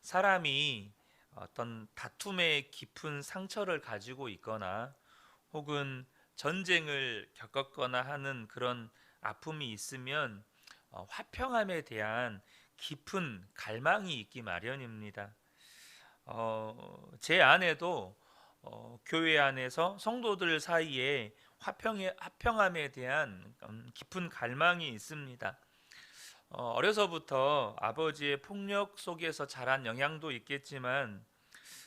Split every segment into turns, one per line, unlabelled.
사람이 어떤 다툼의 깊은 상처를 가지고 있거나 혹은 전쟁을 겪었거나 하는 그런 아픔이 있으면 화평함에 대한 깊은 갈망이 있기 마련입니다. 제 안에도 교회 안에서 성도들 사이에 화평함에 대한 깊은 갈망이 있습니다. 어려서부터 아버지의 폭력 속에서 자란 영향도 있겠지만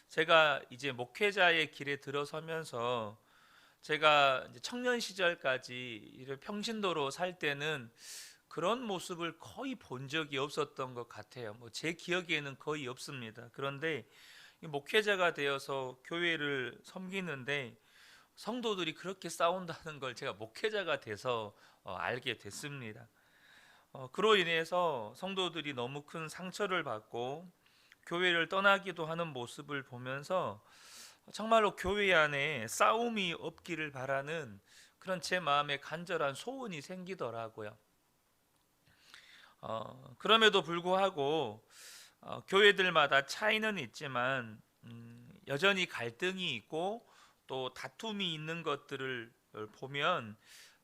제가 이제 목회자의 길에 들어서면서 제가 이제 청년 시절까지 이를 평신도로 살 때는 그런 모습을 거의 본 적이 없었던 것 같아요. 뭐 제 기억에는 거의 없습니다. 그런데 목회자가 되어서 교회를 섬기는데 성도들이 그렇게 싸운다는 걸 제가 목회자가 돼서 알게 됐습니다. 그로 인해서 성도들이 너무 큰 상처를 받고 교회를 떠나기도 하는 모습을 보면서 정말로 교회 안에 싸움이 없기를 바라는 그런 제 마음에 간절한 소원이 생기더라고요. 그럼에도 불구하고 교회들마다 차이는 있지만 여전히 갈등이 있고 또 다툼이 있는 것들을 보면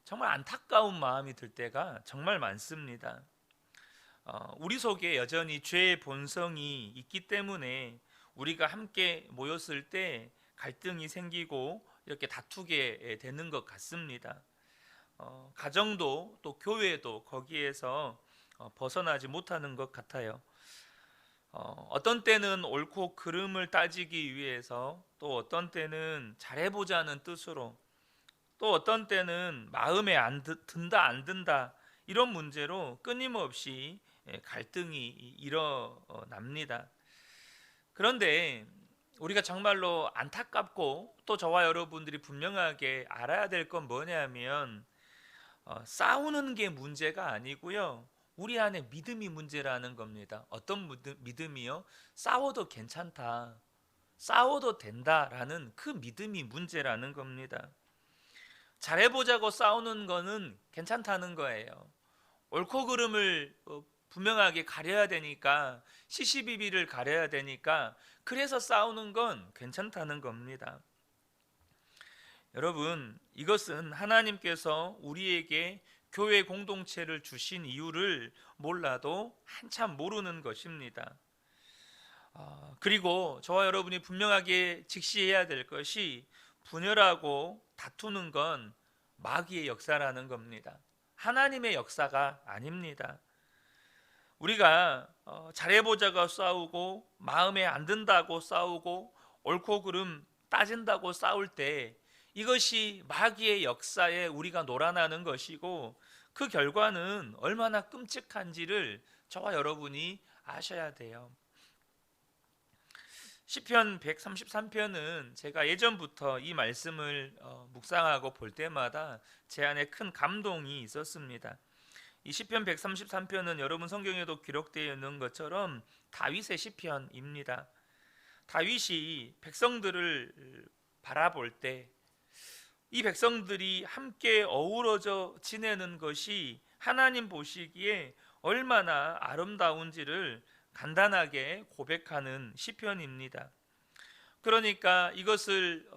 정말 안타까운 마음이 들 때가 정말 많습니다. 우리 속에 여전히 죄의 본성이 있기 때문에 우리가 함께 모였을 때 갈등이 생기고 이렇게 다투게 되는 것 같습니다. 가정도 또 교회도 거기에서 벗어나지 못하는 것 같아요. 어떤 때는 옳고 그름을 따지기 위해서, 또 어떤 때는 잘해보자는 뜻으로, 또 어떤 때는 마음에 든다 안 든다 이런 문제로 끊임없이 갈등이 일어납니다. 그런데 우리가 정말로 안타깝고 또 저와 여러분들이 분명하게 알아야 될 건 뭐냐면 싸우는 게 문제가 아니고요, 우리 안에 믿음이 문제라는 겁니다. 어떤 믿음이요? 싸워도 괜찮다, 싸워도 된다라는 그 믿음이 문제라는 겁니다. 잘해보자고 싸우는 거는 괜찮다는 거예요. 옳고 그름을 분명하게 가려야 되니까, 시시비비를 가려야 되니까, 그래서 싸우는 건 괜찮다는 겁니다. 여러분, 이것은 하나님께서 우리에게 교회 공동체를 주신 이유를 몰라도 한참 모르는 것입니다. 그리고 저와 여러분이 분명하게 직시해야 될 것이, 분열하고 다투는 건 마귀의 역사라는 겁니다. 하나님의 역사가 아닙니다. 우리가 잘해보자고 싸우고 마음에 안 든다고 싸우고 옳고 그름 따진다고 싸울 때 이것이 마귀의 역사에 우리가 놀아나는 것이고, 그 결과는 얼마나 끔찍한지를 저와 여러분이 아셔야 돼요. 시편 133편은 제가 예전부터 이 말씀을 묵상하고 볼 때마다 제 안에 큰 감동이 있었습니다. 이 시편 133편은 여러분 성경에도 기록되어 있는 것처럼 다윗의 시편입니다. 다윗이 백성들을 바라볼 때 이 백성들이 함께 어우러져 지내는 것이 하나님 보시기에 얼마나 아름다운지를 간단하게 고백하는 시편입니다. 그러니까 이것을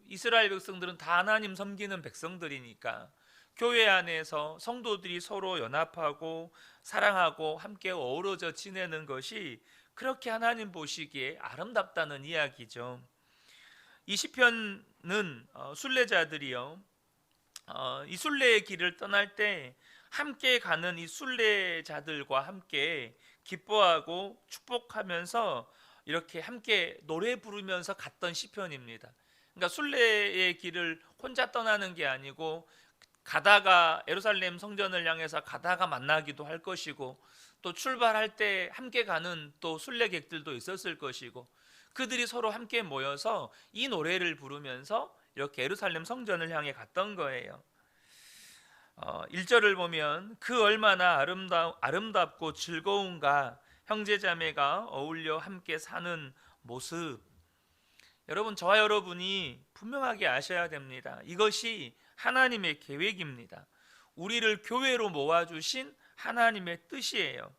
이스라엘 백성들은 다 하나님 섬기는 백성들이니까 교회 안에서 성도들이 서로 연합하고 사랑하고 함께 어우러져 지내는 것이 그렇게 하나님 보시기에 아름답다는 이야기죠. 이 시편은 순례자들이요, 이 순례의 길을 떠날 때 함께 가는 이 순례자들과 함께 기뻐하고 축복하면서 이렇게 함께 노래 부르면서 갔던 시편입니다. 그러니까 순례의 길을 혼자 떠나는 게 아니고 가다가 예루살렘 성전을 향해서 가다가 만나기도 할 것이고, 또 출발할 때 함께 가는 또 순례객들도 있었을 것이고, 그들이 서로 함께 모여서 이 노래를 부르면서 이렇게 예루살렘 성전을 향해 갔던 거예요. 1절을 보면 그 얼마나 아름답고 즐거운가, 형제자매가 어울려 함께 사는 모습. 여러분, 저와 여러분이 분명하게 아셔야 됩니다. 이것이 하나님의 계획입니다. 우리를 교회로 모아주신 하나님의 뜻이에요.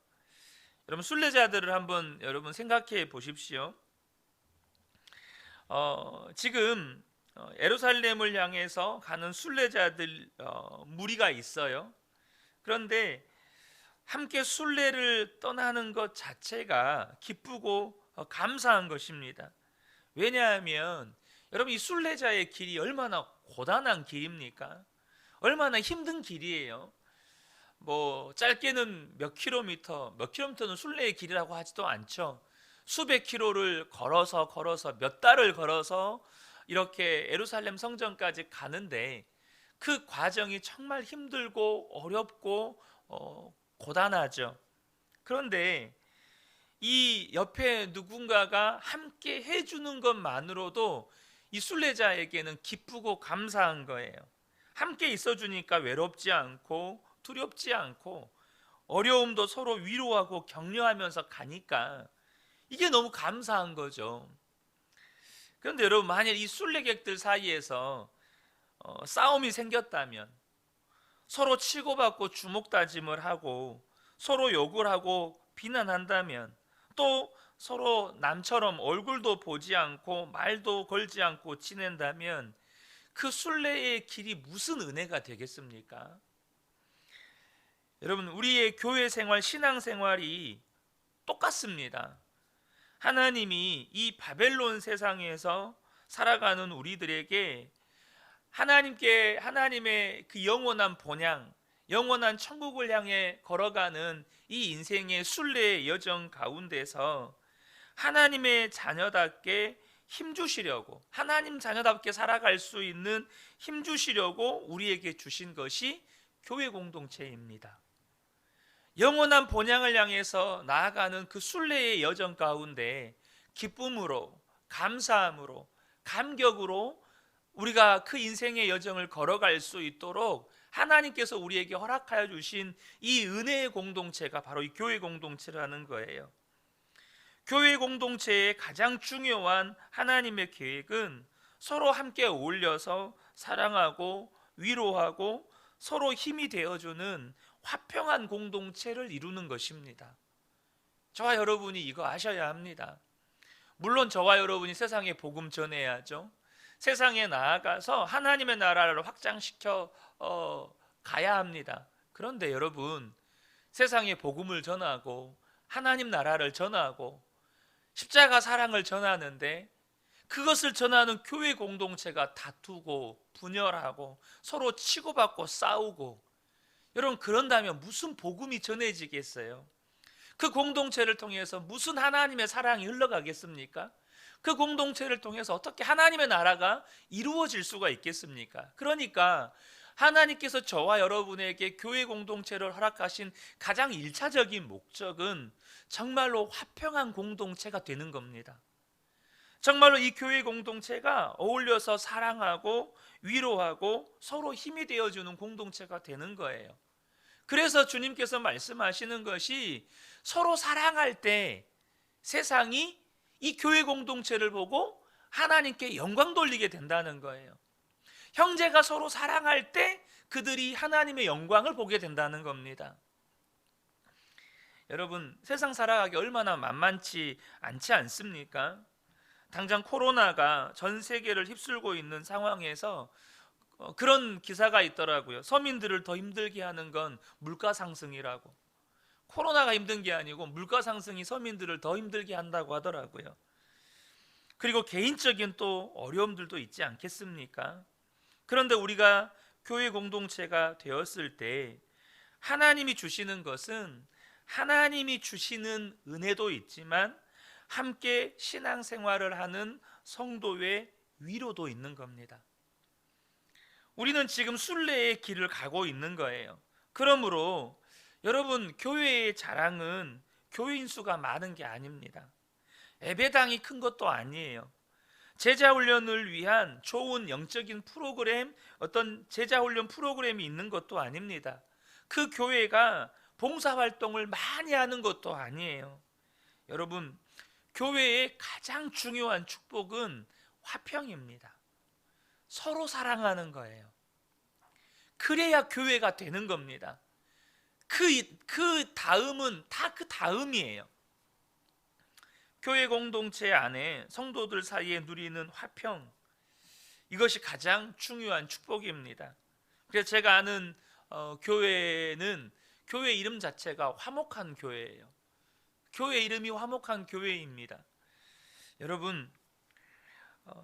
여러분 순례자들을 한번 여러분 생각해 보십시오. 지금 예루살렘을 향해서 가는 순례자들 무리가 있어요. 그런데 함께 순례를 떠나는 것 자체가 기쁘고 감사한 것입니다. 왜냐하면 여러분 이 순례자의 길이 얼마나 고단한 길입니까? 얼마나 힘든 길이에요. 뭐 짧게는 몇 킬로미터는 순례의 길이라고 하지도 않죠. 수백 킬로를 걸어서 몇 달을 걸어서 이렇게 예루살렘 성전까지 가는데 그 과정이 정말 힘들고 어렵고 고단하죠. 그런데 이 옆에 누군가가 함께 해주는 것만으로도 이 순례자에게는 기쁘고 감사한 거예요. 함께 있어주니까 외롭지 않고 두렵지 않고 어려움도 서로 위로하고 격려하면서 가니까 이게 너무 감사한 거죠. 그런데 여러분 만약 이 순례객들 사이에서 싸움이 생겼다면, 서로 치고받고 주먹다짐을 하고 서로 욕을 하고 비난한다면, 또 서로 남처럼 얼굴도 보지 않고 말도 걸지 않고 지낸다면 그 순례의 길이 무슨 은혜가 되겠습니까? 여러분 우리의 교회 생활, 신앙 생활이 똑같습니다. 하나님이 이 바벨론 세상에서 살아가는 우리들에게 하나님의 그 영원한 본향, 영원한 천국을 향해 걸어가는 이 인생의 순례의 여정 가운데서 하나님의 자녀답게 힘주시려고, 하나님 자녀답게 살아갈 수 있는 힘주시려고 우리에게 주신 것이 교회 공동체입니다. 영원한 본향을 향해서 나아가는 그 순례의 여정 가운데 기쁨으로, 감사함으로, 감격으로 우리가 그 인생의 여정을 걸어갈 수 있도록 하나님께서 우리에게 허락하여 주신 이 은혜의 공동체가 바로 이 교회 공동체라는 거예요. 교회 공동체의 가장 중요한 하나님의 계획은 서로 함께 어울려서 사랑하고 위로하고 서로 힘이 되어주는 화평한 공동체를 이루는 것입니다. 저와 여러분이 이거 아셔야 합니다. 물론 저와 여러분이 세상에 복음 전해야죠. 세상에 나아가서 하나님의 나라를 확장시켜 가야 합니다. 그런데 여러분, 세상에 복음을 전하고 하나님 나라를 전하고 십자가 사랑을 전하는데 그것을 전하는 교회 공동체가 다투고 분열하고 서로 치고받고 싸우고, 여러분 그런다면 무슨 복음이 전해지겠어요? 그 공동체를 통해서 무슨 하나님의 사랑이 흘러가겠습니까? 그 공동체를 통해서 어떻게 하나님의 나라가 이루어질 수가 있겠습니까? 그러니까 하나님께서 저와 여러분에게 교회 공동체를 허락하신 가장 1차적인 목적은 정말로 화평한 공동체가 되는 겁니다. 정말로 이 교회 공동체가 어울려서 사랑하고 위로하고 서로 힘이 되어주는 공동체가 되는 거예요. 그래서 주님께서 말씀하시는 것이 서로 사랑할 때 세상이 이 교회 공동체를 보고 하나님께 영광 돌리게 된다는 거예요. 형제가 서로 사랑할 때 그들이 하나님의 영광을 보게 된다는 겁니다. 여러분 세상 살아가기 얼마나 만만치 않지 않습니까? 당장 코로나가 전 세계를 휩쓸고 있는 상황에서 그런 기사가 있더라고요. 서민들을 더 힘들게 하는 건 물가 상승이라고. 코로나가 힘든 게 아니고 물가 상승이 서민들을 더 힘들게 한다고 하더라고요. 그리고 개인적인 또 어려움들도 있지 않겠습니까? 그런데 우리가 교회 공동체가 되었을 때 하나님이 주시는 것은 하나님이 주시는 은혜도 있지만 함께 신앙생활을 하는 성도의 위로도 있는 겁니다. 우리는 지금 순례의 길을 가고 있는 거예요. 그러므로 여러분 교회의 자랑은 교인 수가 많은 게 아닙니다. 예배당이 큰 것도 아니에요. 제자훈련을 위한 좋은 영적인 프로그램, 어떤 제자훈련 프로그램이 있는 것도 아닙니다. 그 교회가 봉사활동을 많이 하는 것도 아니에요. 여러분 교회의 가장 중요한 축복은 화평입니다. 서로 사랑하는 거예요. 그래야 교회가 되는 겁니다. 그 다음은 다 그 다음이에요. 교회 공동체 안에 성도들 사이에 누리는 화평, 이것이 가장 중요한 축복입니다. 그래서 제가 아는 교회는 교회 이름 자체가 화목한 교회예요. 교회 이름이 화목한 교회입니다. 여러분,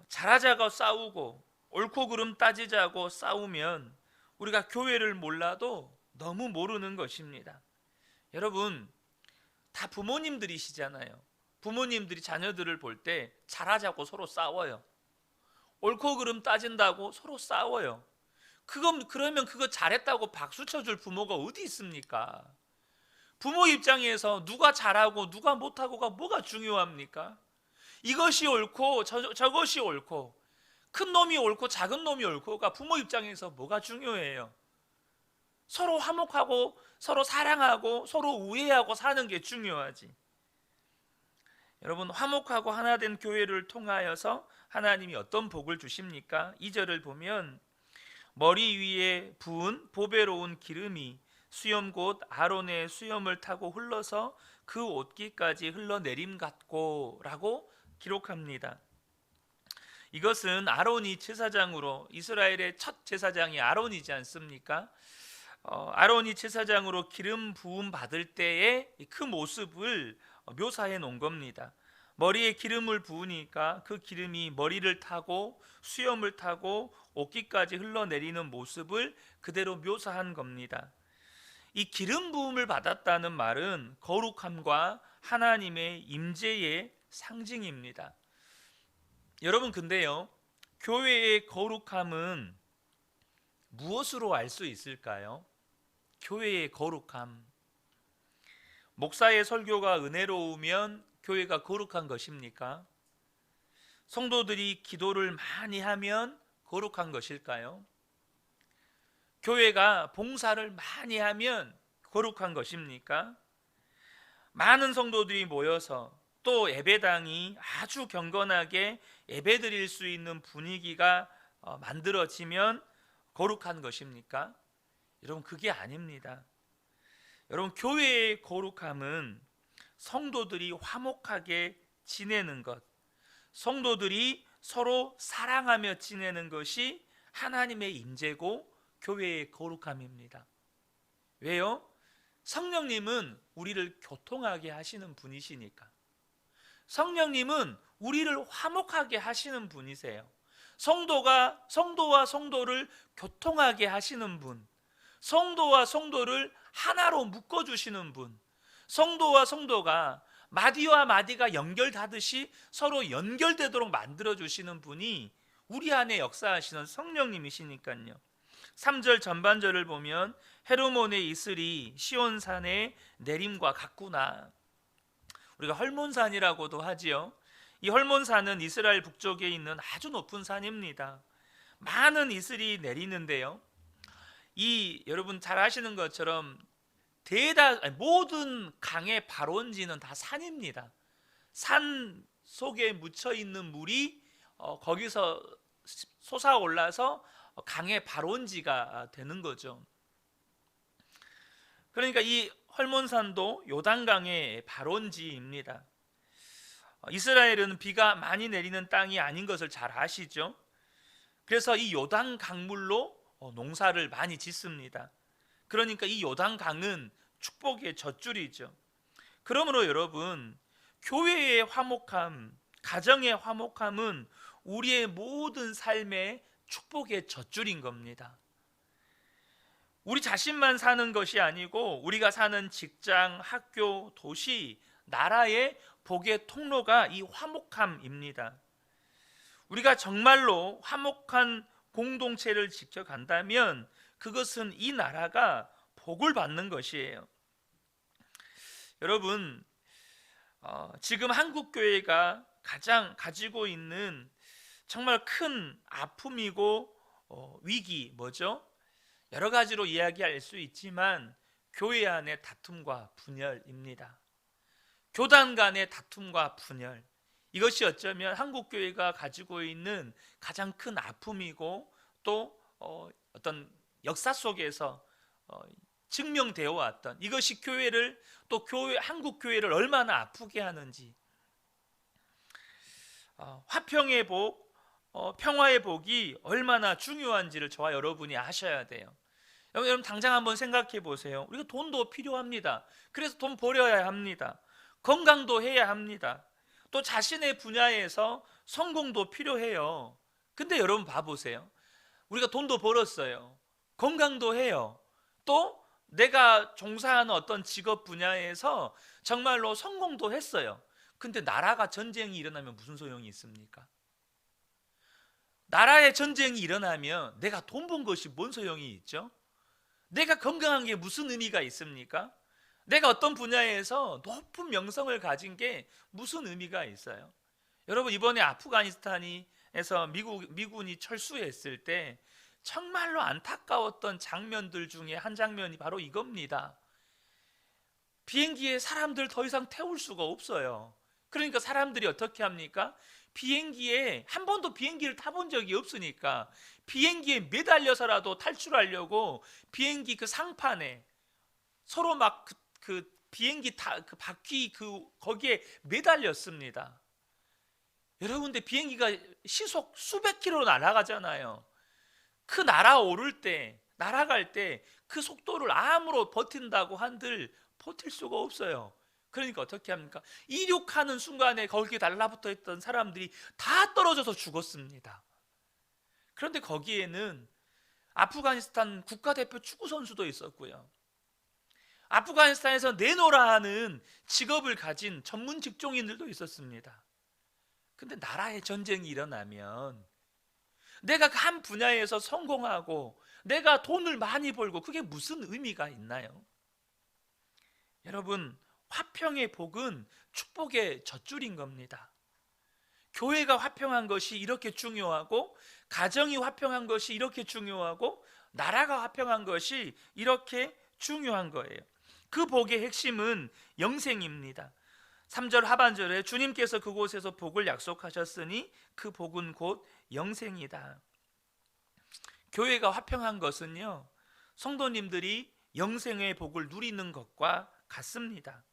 잘하자고 싸우고 옳고 그름 따지자고 싸우면 우리가 교회를 몰라도 너무 모르는 것입니다. 여러분, 다 부모님들이시잖아요. 부모님들이 자녀들을 볼 때 잘하자고 서로 싸워요. 옳고 그름 따진다고 서로 싸워요. 그러면 그거 잘했다고 박수 쳐줄 부모가 어디 있습니까? 부모 입장에서 누가 잘하고 누가 못하고가 뭐가 중요합니까? 이것이 옳고 저것이 옳고, 큰 놈이 옳고 작은 놈이 옳고가 부모 입장에서 뭐가 중요해요? 서로 화목하고 서로 사랑하고 서로 우애하고 사는 게 중요하지. 여러분, 화목하고 하나 된 교회를 통하여서 하나님이 어떤 복을 주십니까? 2절을 보면 머리 위에 부은 보배로운 기름이 수염 곧 아론의 수염을 타고 흘러서 그 옷깃까지 흘러내림 같고 라고 기록합니다. 이것은 아론이 제사장으로, 이스라엘의 첫 제사장이 아론이지 않습니까? 아론이 제사장으로 기름 부음 받을 때의 그 모습을 묘사해 놓은 겁니다. 머리에 기름을 부으니까 그 기름이 머리를 타고 수염을 타고 옷깃까지 흘러내리는 모습을 그대로 묘사한 겁니다. 이 기름 부음을 받았다는 말은 거룩함과 하나님의 임재의 상징입니다. 여러분, 근데요, 교회의 거룩함은 무엇으로 알 수 있을까요? 교회의 거룩함, 목사의 설교가 은혜로우면 교회가 거룩한 것입니까? 성도들이 기도를 많이 하면 거룩한 것일까요? 교회가 봉사를 많이 하면 거룩한 것입니까? 많은 성도들이 모여서 또 예배당이 아주 경건하게 예배드릴 수 있는 분위기가 만들어지면 거룩한 것입니까? 여러분, 그게 아닙니다. 여러분, 교회의 거룩함은 성도들이 화목하게 지내는 것, 성도들이 서로 사랑하며 지내는 것이 하나님의 임재고 교회의 거룩함입니다. 왜요? 성령님은 우리를 교통하게 하시는 분이시니까. 성령님은 우리를 화목하게 하시는 분이세요. 성도와 성도를 교통하게 하시는 분, 성도와 성도를 하나로 묶어주시는 분, 성도와 성도가 마디와 마디가 연결하듯이 서로 연결되도록 만들어주시는 분이 우리 안에 역사하시는 성령님이시니까요. 3절 전반절을 보면 헤르몬의 이슬이 시온산의 내림과 같구나. 우리가 헐몬산이라고도 하지요. 이 헐몬산은 이스라엘 북쪽에 있는 아주 높은 산입니다. 많은 이슬이 내리는데요, 여러분 잘 아시는 것처럼 모든 강의 발원지는 다 산입니다. 산 속에 묻혀 있는 물이 거기서 솟아올라서 강의 발원지가 되는 거죠. 그러니까 이 헐몬산도 요단강의 발원지입니다. 이스라엘은 비가 많이 내리는 땅이 아닌 것을 잘 아시죠? 그래서 이 요단 강물로 농사를 많이 짓습니다. 그러니까 이 요단강은 축복의 젖줄이죠. 그러므로 여러분, 교회의 화목함, 가정의 화목함은 우리의 모든 삶의 축복의 젖줄인 겁니다. 우리 자신만 사는 것이 아니고 우리가 사는 직장, 학교, 도시, 나라의 복의 통로가 이 화목함입니다. 우리가 정말로 화목한 공동체를 지켜간다면 그것은 이 나라가 복을 받는 것이에요. 여러분, 지금 한국교회가 가장 가지고 있는 정말 큰 아픔이고 위기 뭐죠? 여러 가지로 이야기할 수 있지만 교회 안의 다툼과 분열입니다. 교단 간의 다툼과 분열, 이것이 어쩌면 한국교회가 가지고 있는 가장 큰 아픔이고 또 어떤 역사 속에서 증명되어 왔던 이것이 교회를 또 한국 교회를 얼마나 아프게 하는지, 화평의 복, 평화의 복이 얼마나 중요한지를 저와 여러분이 아셔야 돼요. 여러분 당장 한번 생각해 보세요. 우리가 돈도 필요합니다. 그래서 돈 벌여야 합니다. 건강도 해야 합니다. 또 자신의 분야에서 성공도 필요해요. 근데 여러분 봐보세요. 우리가 돈도 벌었어요. 건강도 해요. 또 내가 종사하는 어떤 직업 분야에서 정말로 성공도 했어요. 근데 나라가 전쟁이 일어나면 무슨 소용이 있습니까? 나라의 전쟁이 일어나면 내가 돈 번 것이 뭔 소용이 있죠? 내가 건강한 게 무슨 의미가 있습니까? 내가 어떤 분야에서 높은 명성을 가진 게 무슨 의미가 있어요? 여러분 이번에 아프가니스탄에서 미군이 철수했을 때 정말로 안타까웠던 장면들 중에 한 장면이 바로 이겁니다. 비행기에 사람들 더 이상 태울 수가 없어요. 그러니까 사람들이 어떻게 합니까? 비행기에 한 번도 비행기를 타본 적이 없으니까 비행기에 매달려서라도 탈출하려고 비행기 그 상판에 서로 막 그 비행기 그 바퀴 거기에 매달렸습니다. 여러분 근데 비행기가 시속 수백 킬로 날아가잖아요. 그 날아오를 때 날아갈 때 그 속도를 암으로 버틴다고 한들 버틸 수가 없어요. 그러니까 어떻게 합니까? 이륙하는 순간에 거기에 달라붙어 있던 사람들이 다 떨어져서 죽었습니다. 그런데 거기에는 아프가니스탄 국가대표 축구 선수도 있었고요. 아프가니스탄에서 내노라 하는 직업을 가진 전문 직종인들도 있었습니다. 근데 나라의 전쟁이 일어나면 내가 그 한 분야에서 성공하고 내가 돈을 많이 벌고 그게 무슨 의미가 있나요? 여러분 화평의 복은 축복의 젖줄인 겁니다. 교회가 화평한 것이 이렇게 중요하고 가정이 화평한 것이 이렇게 중요하고 나라가 화평한 것이 이렇게 중요한 거예요. 그 복의 핵심은 영생입니다. 3절 하반절에 주님께서 그곳에서 복을 약속하셨으니 그 복은 곧 영생이다. 교회가 화평한 것은요, 성도님들이 영생의 복을 누리는 것과 같습니다.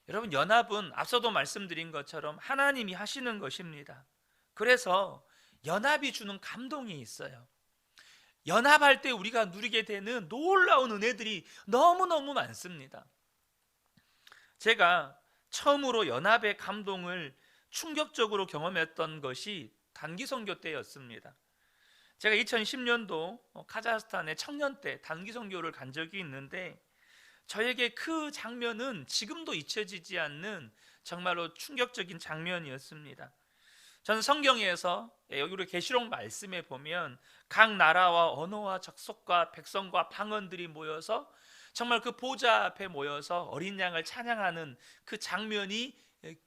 여러분 연합은 앞서도 말씀드린 것처럼 하나님이 하시는 것입니다. 그래서 연합이 주는 감동이 있어요. 연합할 때 우리가 누리게 되는 놀라운 은혜들이 너무너무 많습니다. 제가 처음으로 연합의 감동을 충격적으로 경험했던 것이 단기 선교 때였습니다. 제가 2010년도 카자흐스탄의 청년 때 단기 선교를 간 적이 있는데 저에게 그 장면은 지금도 잊혀지지 않는 정말로 충격적인 장면이었습니다. 저는 성경에서 여기 우리 계시록 말씀에 보면 각 나라와 언어와 족속과 백성과 방언들이 모여서 정말 그 보좌 앞에 모여서 어린 양을 찬양하는 그 장면이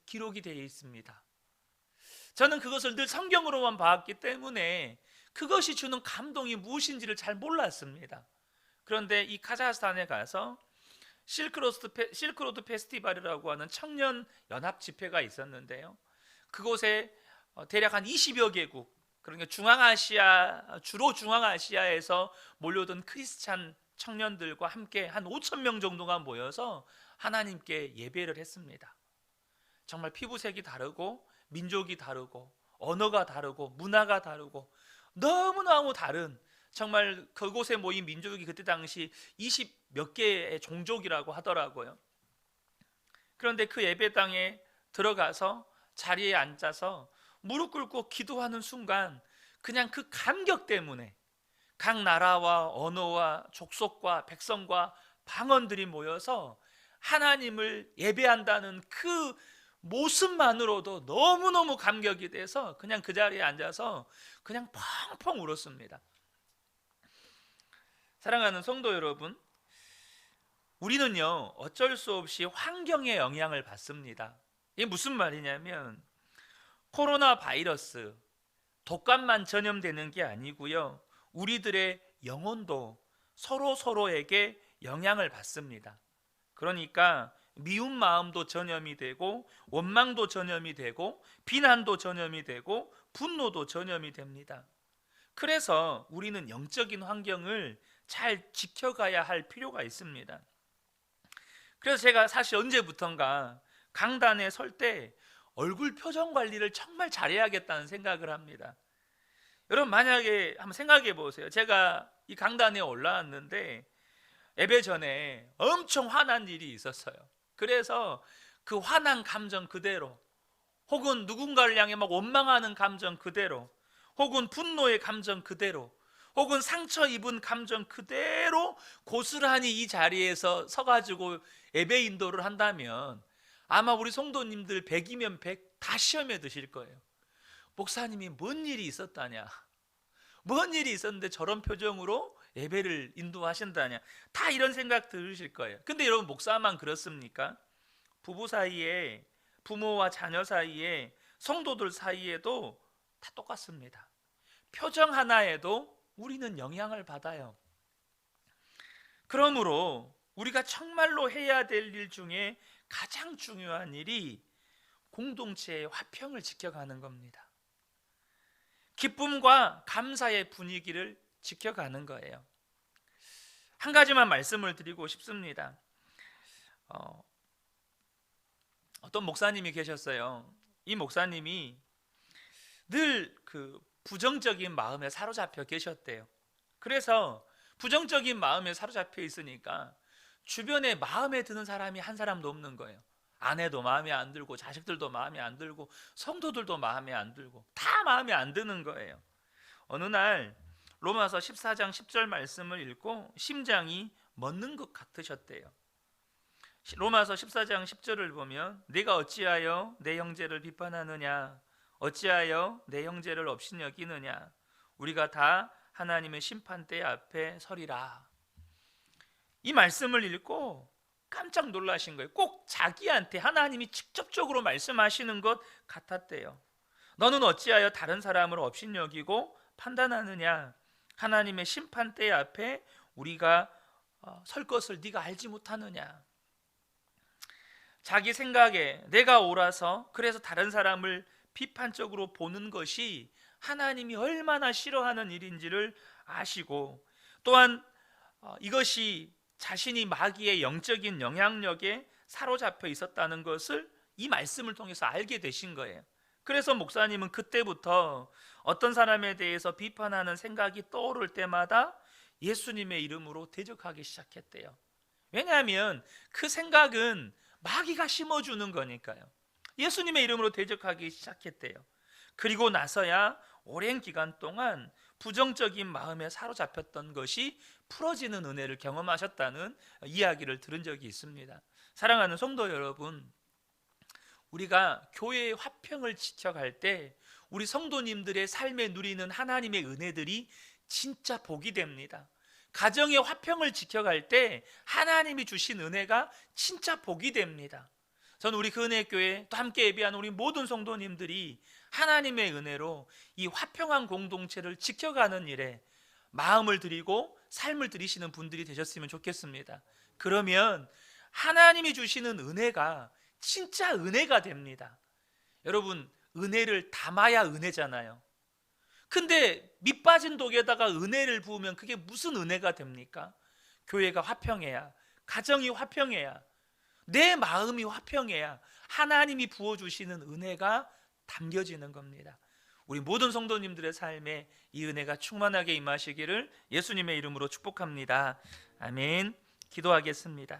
기록이 되어 있습니다. 저는 그것을 늘 성경으로만 봤기 때문에 그것이 주는 감동이 무엇인지를 잘 몰랐습니다. 그런데 이 카자흐스탄에 가서 실크로드 페스티벌이라고 하는 청년 연합 집회가 있었는데요. 그곳에 대략 한 20여 개국, 그러니까 주로 중앙아시아에서 몰려든 크리스찬 청년들과 함께 한 5,000명 정도가 모여서 하나님께 예배를 했습니다. 정말 피부색이 다르고 민족이 다르고 언어가 다르고 문화가 다르고 너무너무 다른 정말 그곳에 모인 민족이 그때 당시 20몇 개의 종족이라고 하더라고요. 그런데 그 예배당에 들어가서 자리에 앉아서 무릎 꿇고 기도하는 순간 그냥 그 감격 때문에 각 나라와 언어와 족속과 백성과 방언들이 모여서 하나님을 예배한다는 그 모습만으로도 너무너무 감격이 돼서 그냥 그 자리에 앉아서 그냥 펑펑 울었습니다. 사랑하는 성도 여러분, 우리는요 어쩔 수 없이 환경의 영향을 받습니다. 이게 무슨 말이냐면 코로나 바이러스, 독감만 전염되는 게 아니고요, 우리들의 영혼도 서로에게 영향을 받습니다. 그러니까 미운 마음도 전염이 되고 원망도 전염이 되고 비난도 전염이 되고 분노도 전염이 됩니다. 그래서 우리는 영적인 환경을 잘 지켜가야 할 필요가 있습니다. 그래서 제가 사실 언제부턴가 강단에 설 때 얼굴 표정 관리를 정말 잘해야겠다는 생각을 합니다. 여러분, 만약에 한번 생각해 보세요. 제가 이 강단에 올라왔는데 예배 전에 엄청 화난 일이 있었어요. 그래서 그 화난 감정 그대로, 혹은 누군가를 향해 막 원망하는 감정 그대로, 혹은 분노의 감정 그대로, 혹은 상처 입은 감정 그대로 고스란히 이 자리에서 서가지고 예배 인도를 한다면 아마 우리 성도님들 100이면 100 다 시험에 드실 거예요. 목사님이 뭔 일이 있었다냐, 뭔 일이 있었는데 저런 표정으로 예배를 인도하신다냐, 다 이런 생각 들으실 거예요. 근데 여러분, 목사만 그렇습니까? 부부 사이에, 부모와 자녀 사이에, 성도들 사이에도 다 똑같습니다. 표정 하나에도 우리는 영향을 받아요. 그러므로 우리가 정말로 해야 될 일 중에 가장 중요한 일이 공동체의 화평을 지켜가는 겁니다. 기쁨과 감사의 분위기를 지켜가는 거예요. 한 가지만 말씀을 드리고 싶습니다. 어떤 목사님이 계셨어요. 이 목사님이 늘 그 부정적인 마음에 사로잡혀 계셨대요. 그래서 부정적인 마음에 사로잡혀 있으니까 주변에 마음에 드는 사람이 한 사람도 없는 거예요. 아내도 마음에 안 들고, 자식들도 마음에 안 들고, 성도들도 마음에 안 들고, 다 마음에 안 드는 거예요. 어느 날 로마서 14장 10절 말씀을 읽고 심장이 멎는 것 같으셨대요. 로마서 14장 10절을 보면 네가 어찌하여 내 형제를 비판하느냐, 어찌하여 내 형제를 업신여기느냐, 우리가 다 하나님의 심판대 앞에 서리라. 이 말씀을 읽고 깜짝 놀라신 거예요. 꼭 자기한테 하나님이 직접적으로 말씀하시는 것 같았대요. 너는 어찌하여 다른 사람을 업신여기고 판단하느냐, 하나님의 심판대 앞에 우리가 설 것을 네가 알지 못하느냐. 자기 생각에 내가 옳아서 그래서 다른 사람을 비판적으로 보는 것이 하나님이 얼마나 싫어하는 일인지를 아시고, 또한 이것이 자신이 마귀의 영적인 영향력에 사로잡혀 있었다는 것을 이 말씀을 통해서 알게 되신 거예요. 그래서 목사님은 그때부터 어떤 사람에 대해서 비판하는 생각이 떠오를 때마다 예수님의 이름으로 대적하기 시작했대요. 왜냐하면 그 생각은 마귀가 심어주는 거니까요. 예수님의 이름으로 대적하기 시작했대요. 그리고 나서야 오랜 기간 동안 부정적인 마음에 사로잡혔던 것이 풀어지는 은혜를 경험하셨다는 이야기를 들은 적이 있습니다. 사랑하는 성도 여러분, 우리가 교회의 화평을 지켜갈 때 우리 성도님들의 삶에 누리는 하나님의 은혜들이 진짜 복이 됩니다. 가정의 화평을 지켜갈 때 하나님이 주신 은혜가 진짜 복이 됩니다. 저는 우리 그 은혜교회 또 함께 예배하는 우리 모든 성도님들이 하나님의 은혜로 이 화평한 공동체를 지켜가는 일에 마음을 드리고 삶을 들이시는 분들이 되셨으면 좋겠습니다. 그러면 하나님이 주시는 은혜가 진짜 은혜가 됩니다. 여러분, 은혜를 담아야 은혜잖아요. 근데 밑 빠진 독에다가 은혜를 부으면 그게 무슨 은혜가 됩니까? 교회가 화평해야, 가정이 화평해야, 내 마음이 화평해야 하나님이 부어주시는 은혜가 담겨지는 겁니다. 우리 모든 성도님들의 삶에 이 은혜가 충만하게 임하시기를 예수님의 이름으로 축복합니다. 아멘. 기도하겠습니다.